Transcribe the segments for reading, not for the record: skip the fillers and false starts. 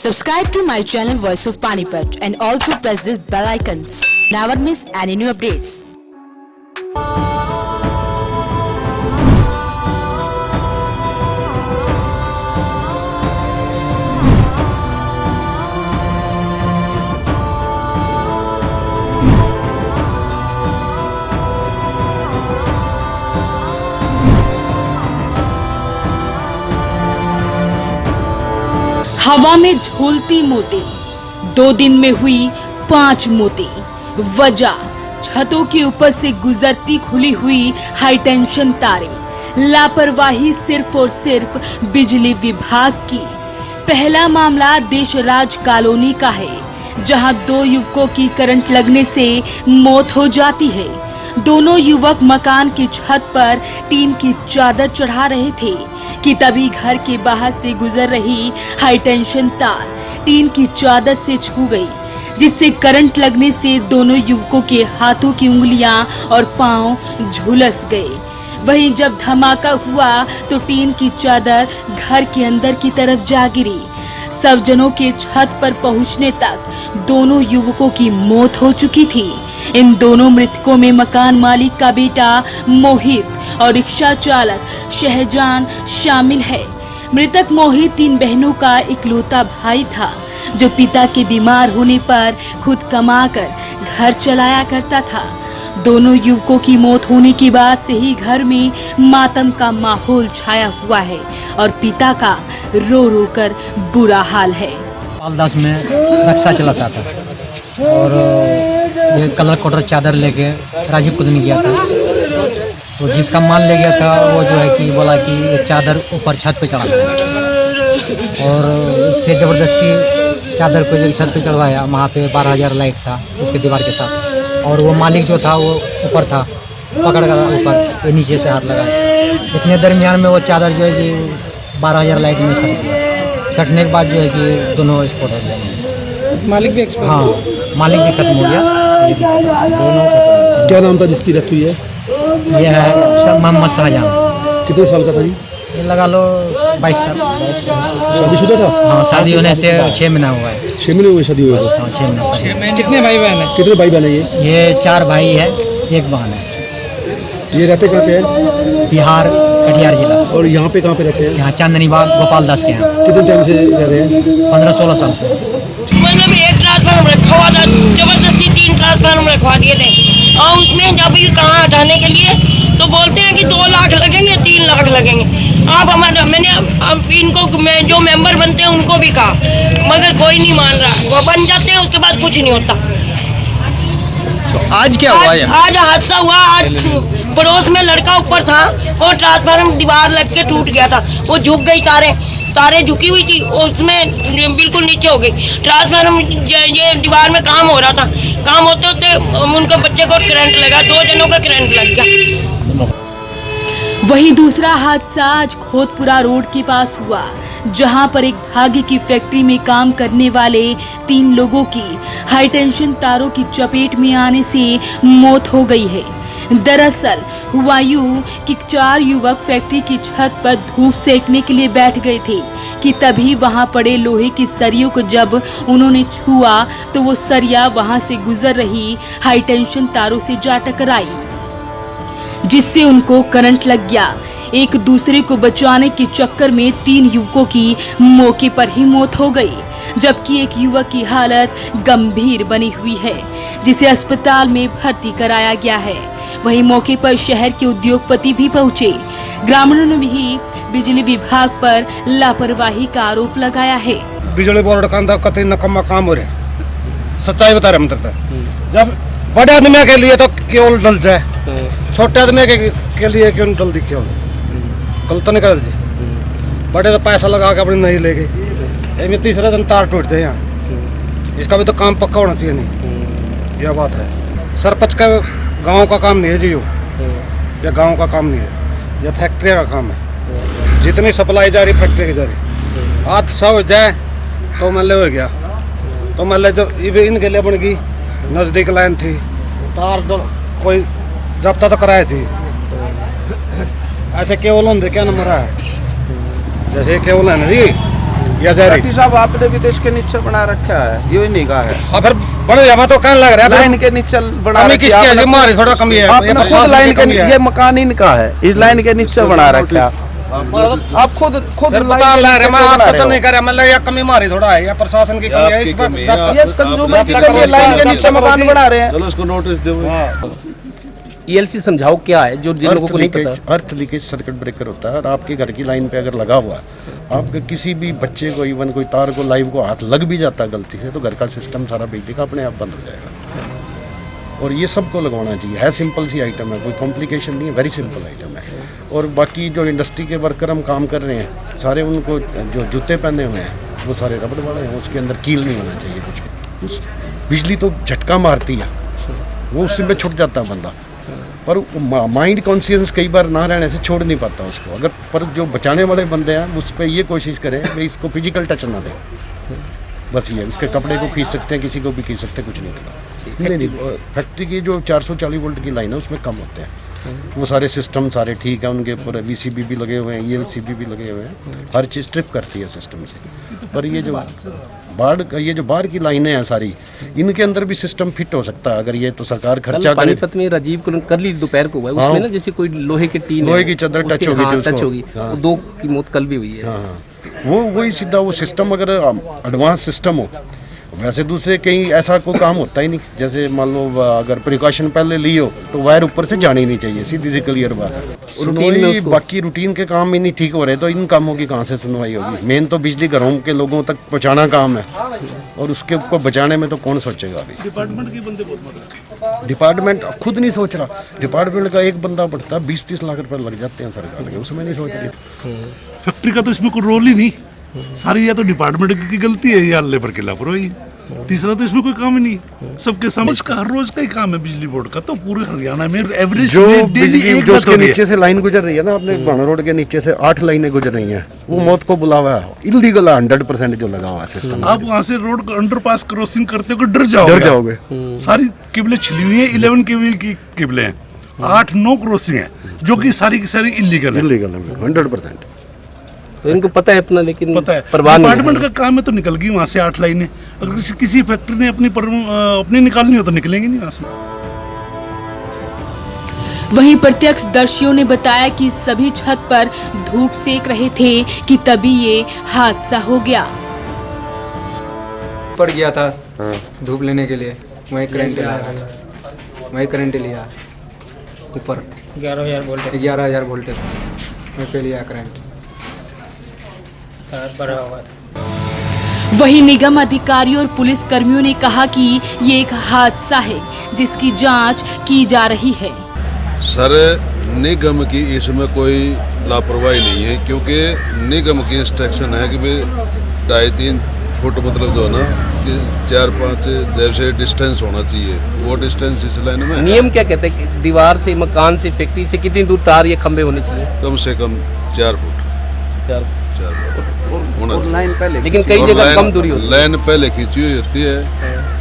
Subscribe to my channel Voice of Panipat and also press this bell icons. Never miss any new updates. हवा में झूलती मोती, 2 दिन में हुई 5 मोती। वजह छतों के ऊपर से गुजरती खुली हुई हाई टेंशन तारे। लापरवाही सिर्फ और सिर्फ बिजली विभाग की। पहला मामला देशराज कॉलोनी का है, जहां 2 युवकों की करंट लगने से मौत हो जाती है। दोनों युवक मकान की छत पर टीन की चादर चढ़ा रहे थे कि तभी घर के बाहर से गुजर रही हाई टेंशन तार टीन की चादर से छू गई, जिससे करंट लगने से दोनों युवकों के हाथों की उंगलियां और पांव झुलस गए। वहीं जब धमाका हुआ तो टीन की चादर घर के अंदर की तरफ जा गिरी। स्वजनों के छत पर पहुंचने तक दोनों युवकों की मौत हो चुकी थी। इन दोनों मृतकों में मकान मालिक का बेटा मोहित और रिक्शा चालक शहजान शामिल है। मृतक मोहित 3 बहनों का इकलौता भाई था, जो पिता के बीमार होने पर खुद कमाकर घर चलाया करता था। दोनों युवकों की मौत होने के बाद से ही घर में मातम का माहौल छाया हुआ है और पिता का रो रो कर बुरा हाल है। पालदास में रक्षा चलाता था और ये कलर कोटर चादर लेके राजीव कुदनी गया था। तो जिसका माल ले गया था वो जो है कि बोला कि ये चादर ऊपर छत पे चढ़ा और इससे ज़बरदस्ती चादर को जो छत पे चढ़वाया। वहाँ पे 12,000 लाइट था उसके दीवार के साथ, और वो मालिक जो था वो ऊपर था, पकड़ कर ऊपर, ये नीचे से हाथ लगाया। इतने दरमियान में वो चादर जो है कि 12,000 लाइट में सट गया। सटने के बाद जो है कि दोनों स्पॉट हो गए। मालिक भी हाँ, मालिक भी खत्म हो गया। दोनों क्या नाम था जिसकी डेथ हुई है? ये है मोहम्मद शाहजहां। कितने साल का था ये लगा लो 22 साल। शादीशुदा था? हाँ, शादी होने से 6 महीना हुआ है। 6 महीने हुए शादी हुए? हाँ, 6 महीना। कितने भाई बहन है? कितने भाई बहन है? ये 4 भाई है, 1 बहन है। ये रहते कहाँ पे है? बिहार, कटिहार जिला। और यहाँ पे कहाँ पे रहते हैं? यहाँ चांदनी बाग गोपाल दास के यहाँ। कितने टाइम से रह रहे हैं? 15-16 साल से। मतलब एक ट्रांसफार्मर रखा हुआ था, जबरदस्ती 3 ट्रांसफार्मर रखवा दिए थे। और उसमें जब भी कहाँ हटाने के लिए तो बोलते हैं कि 2 लाख लगेंगे, 3 लाख लगेंगे। आप मैंने अब इनको जो मेंबर बनते हैं उनको भी कहा, मगर कोई नहीं मान रहा। वो बन जाते हैं, उसके बाद कुछ नहीं होता। तो आज क्या हुआ? आज हादसा हुआ। आज पड़ोस में लड़का ऊपर था, वो ट्रांसफार्मर दीवार लग के टूट गया था। वो झुक गई, तारे झुकी हुई थी, उसमें बिल्कुल नीचे हो गई। ट्रांसफार्मर ये दीवार में काम हो रहा था, काम होते होते उनके बच्चे को करंट लगा, 2 जनों का करंट लग गया। वहीं दूसरा हादसा आज खोतपुरा रोड के पास हुआ, जहां पर एक धागे की फैक्ट्री में काम करने वाले 3 लोगों की हाई टेंशन तारों की चपेट में आने से मौत हो गई है। दरअसल हुआ यूं कि 4 युवक फैक्ट्री की छत पर धूप सेकने के लिए बैठ गए थे कि तभी वहां पड़े लोहे की सरियों को जब उन्होंने छुआ तो वो सरिया वहां से गुजर रही हाई टेंशन तारों से जा टकराई, जिससे उनको करंट लग गया। एक दूसरे को बचाने के चक्कर में 3 युवकों की मौके पर ही मौत हो गई, जबकि एक युवक की हालत गंभीर बनी हुई है, जिसे अस्पताल में भर्ती कराया गया है। वहीं मौके पर शहर के उद्योगपति भी पहुंचे। ग्रामीणों ने भी बिजली विभाग पर लापरवाही का आरोप लगाया है। बिजली बोर्ड का कतई नकम्मा काम हो रहा। सच्चाई बता रहे मतलब जब बड़े आदमी के लिए तो केवल डल जाए, छोटे आदमी के लिए क्यों डल दी? केवल कल तो निकल जी, बड़े तो पैसा लगा के अपनी नहीं ले गए। 3रा दिन तार टूट जाए यहाँ, इसका भी तो काम पक्का होना चाहिए। नहीं, यह बात है। सरपंच का गांव का काम नहीं है जी, ये गांव का काम नहीं है, यह फैक्ट्री का काम है। जितनी सप्लाई जा रही फैक्ट्री की जा रही, आज सब जाए तो मल्ले हो गया। तो मल्ले जब इनके लिए बन गई, नज़दीक लाइन थी, तार कोई जब्ता तो कराई थी। ऐसे केवल होंगे क्या नंबर है, जैसे केवल है ना जी, या जारी राठी साहब आपने भी तो इसके नीचे बना रखा है, ये नहीं कहा है। और फिर बड़े जमा तो कहने लग रहा है लाइन के नीचे बना कमी रखा किसकी है? हमारी थोड़ा कमी है, आपने ये खुद प्रशासन लाइन की के, कमी है। ये मकान इनका है, इस लाइन के नीचे बना रखा है। आप खुद फिर बता रहे हैं, मैं आपको तो नहीं कर रहा, मतलब ये कमी हमारी थोड़ा है, या प्रशासन की कमी है इस पर। ये कंज्यूमर की कमी है, लाइन के नीचे मकान बना रहे हैं। चलो उसको नोटिस दो। ELC समझाओ क्या है जो जिन लोगों को नहीं पता। अर्थ लीकेज सर्किट ब्रेकर होता है, और आपके घर की लाइन पे अगर लगा हुआ है, आपके किसी भी बच्चे को, इवन कोई तार को, लाइव को हाथ लग भी जाता है गलती से, तो घर का सिस्टम सारा बिजली का अपने आप बंद हो जाएगा। और ये सबको लगवाना चाहिए, है सिंपल सी आइटम है, कोई कॉम्प्लिकेशन नहीं है, वेरी सिंपल आइटम है। और बाकी जो इंडस्ट्री के वर्कर हम काम कर रहे हैं सारे, उनको जो जूते पहने हुए हैं वो सारे रबड़ वाले हैं, उसके अंदर कील नहीं होना चाहिए कुछ। उस बिजली तो झटका मारती है, वो उससे में छुट जाता है बंदा, पर माइंड कॉन्शियस कई बार ना रहने से छोड़ नहीं पाता उसको। अगर पर जो बचाने वाले बंदे हैं उस पर ये कोशिश करें भाई इसको फिजिकल टच ना दें, बस ये उसके कपड़े को खींच सकते हैं, किसी को भी खींच सकते हैं, कुछ नहीं होगा। नहीं फैक्ट्री की जो 440 वोल्ट की लाइन है उसमें कम होते हैं, वो सारे सिस्टम सारे ठीक है, उनके पूरे VCB भी लगे हुए हैं, ELCB भी लगे हुए हैं, हर चीज़ ट्रिप करती है सिस्टम से। पर ये जो बाहर की लाइनें हैं सारी, इनके अंदर भी सिस्टम फिट हो सकता है अगर ये तो सरकार खर्चा करे। पानीपत में राजीव को कर ली दोपहर को हुआ है, उसमें ना जैसे कोई लोहे की टीन, लोहे की चादर टच होगी, वो 2 की मौत कल भी हुई है। हाँ, वही सीधा वो सिस्टम अगर एडवांस सिस्टम हो, वैसे दूसरे कहीं ऐसा कोई काम होता ही नहीं। जैसे मान लो अगर प्रिकॉशन पहले ली हो तो वायर ऊपर से जानी नहीं चाहिए, सीधी सी क्लियर बात है। सुनवाई बाकी रूटीन के काम ही नहीं ठीक हो रहे तो इन कामों की कहाँ से सुनवाई होगी। मेन तो बिजली घरों के लोगों तक पहुँचाना काम है, और उसके को बचाने में तो कौन सोचेगा अभी। डिपार्टमेंट के बंदे बहुत, डिपार्टमेंट खुद नहीं सोच रहा। डिपार्टमेंट का एक बंदा बढ़ता 20-30 लाख रुपए लग जाते हैं सरकार के, उसमें नहीं सोच रही। फैक्ट्री का तो इसमें कोई रोल ही नहीं, सारी या तो डिपार्टमेंट की गलती है या लेबर की लापरवाही। तीसरा तो इसमें कोई काम ही नहीं, सबके सामने उसका हर रोज का ही काम है बिजली बोर्ड का। तो पूरे हरियाणा में एवरेज जो बिजली जो उसके नीचे से लाइन गुजर रही है ना, अपने भाना रोड के नीचे से 8 लाइनें गुजर रही हैं, वो मौत को बुलावा है, इलीगल है 100% जो लगा हुआ है सिस्टम। आप वहाँ से रोड अंडरपास क्रॉसिंग करते हो डर जाओगे। सारी किबले छिली हुई है, 11 की किबले हैं, 8-9 क्रॉसिंग है जो कि सारी की सारी इलीगल है 100%। तो इनको पता है अपना, लेकिन पता है डिपार्टमेंट का काम है तो निकल गई वहाँ से 8 लाइनें। अगर किसी फैक्ट्री ने अपनी निकालनी हो तो निकलेंगे नहीं वहाँ से। वहीं प्रत्यक्षदर्शियों ने बताया कि सभी छत पर धूप सेक रहे थे कि तभी ये हादसा हो गया। पड़ गया था धूप लेने के लिए, वहीं करंट लिया ऊपर 11,000 वोल्टेज वहीं पे लिया करंट, बड़ा हुआ था। वहीं निगम अधिकारियों और पुलिस कर्मियों ने कहा कि ये एक हादसा है जिसकी जांच की जा रही है। सर, निगम की इसमें कोई लापरवाही नहीं है, क्योंकि निगम की इंस्ट्रक्शन है कि भाई 2.5-3 फुट मतलब जो है ना 4-5 जैसे डिस्टेंस होना चाहिए, वो डिस्टेंस इस लाइन में। नियम क्या कहते हैं कि दीवार से, मकान से, फैक्ट्री से कितनी दूर तार या खंबे होने चाहिए? कम से कम 4 फुट 4 होना चाहिए। लेकिन कई जगह कम दूरी होती है। लाइन पहले खींची हुई होती है,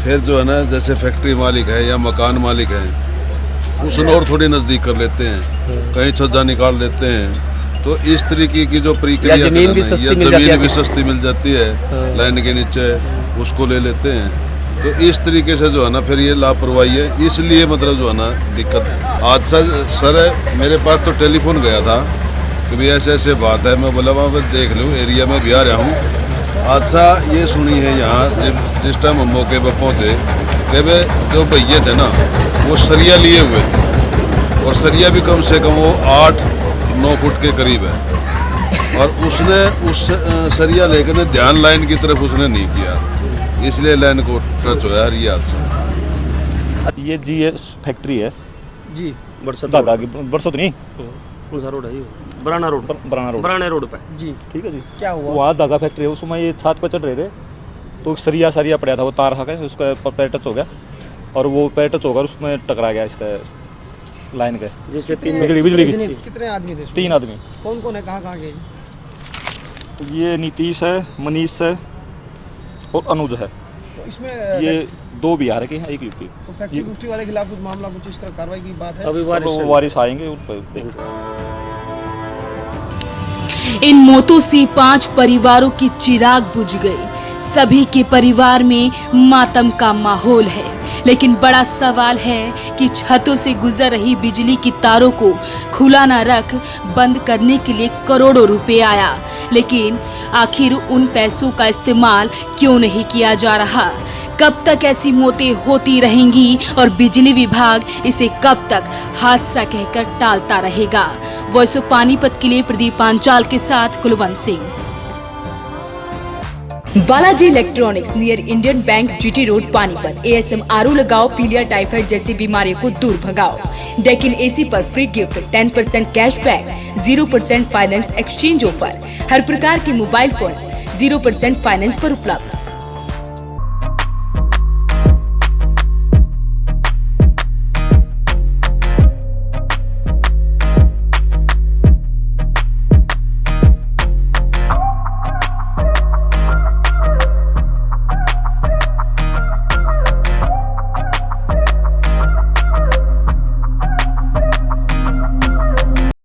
फिर जो है ना जैसे फैक्ट्री मालिक है या मकान मालिक है उसने और थोड़ी नजदीक कर लेते हैं, कहीं छज्जा निकाल लेते हैं। तो इस तरीके की जो प्रक्रिया जमीन भी सस्ती मिल जाती है लाइन के नीचे, उसको ले लेते हैं। तो इस तरीके से जो है ना फिर ये लापरवाही है, इसलिए मतलब जो है ना दिक्कत है। हादसा सर मेरे पास तो टेलीफोन गया था कि भाई ऐसे ऐसे बात है, मैं बोला वहाँ पर देख लूँ, एरिया में भी आ रहा हूँ। हादसा ये सुनी है यहाँ जिस टाइम हम मौके पर पहुँचे कि भाई जो भैये थे ना वो सरिया लिए हुए थे, और सरिया भी कम से कम वो 8-9 फुट के करीब है, और उसने उस सरिया लेकर ध्यान लाइन की तरफ उसने नहीं किया, इसलिए लाइन को टच होया ये हादसा। ये GS फैक्ट्री है जी, दादा की बरसत नहीं रोड है, बराना रोड पे जी। ठीक है जी। क्या हुआ? वहाँ धागा फैक्ट्री है, उसमें ये छत पर चढ़ रहे थे तो सरिया पड़ा था, वो तार खा के उसका पैर टच हो गया, और वो पैर टच होकर उसमें टकरा गया इसका लाइन के, जैसे बिजली की। कितने आदमी थे? 3 आदमी। कौन कौन है, कहाँ गए? ये नीतीश है, मनीष है और अनुज है। तो इसमें ये 2 बिहार के हैं, 1 यूपी। तो फैक्ट्री वाले के खिलाफ कुछ मामला, कुछ इस तरह कार्रवाई की बात है? अभी वारिस आएंगे उन पर। इन मौतों से 5 परिवारों के चिराग बुझ गए। सभी के परिवार में मातम का माहौल है, लेकिन बड़ा सवाल है कि छतों से गुजर रही बिजली की तारों को खुला न रख बंद करने के लिए करोड़ों रुपए आया, लेकिन आखिर उन पैसों का इस्तेमाल क्यों नहीं किया जा रहा? कब तक ऐसी मौतें होती रहेंगी और बिजली विभाग इसे कब तक हादसा कहकर टालता रहेगा? वॉइस ऑफ पानीपत के लिए प्रदीप पांचाल के साथ Kulwant Singh. Balaji electronics near Indian bank GT road Panipat. ASM RO लगाओ, पीलिया टाइफाइड जैसी बीमारियों को दूर भगाओ। डेकिन AC पर free gift, 10% cashback, 0% finance exchange offer. हर प्रकार के मोबाइल फोन 0% फाइनेंस पर उपलब्ध।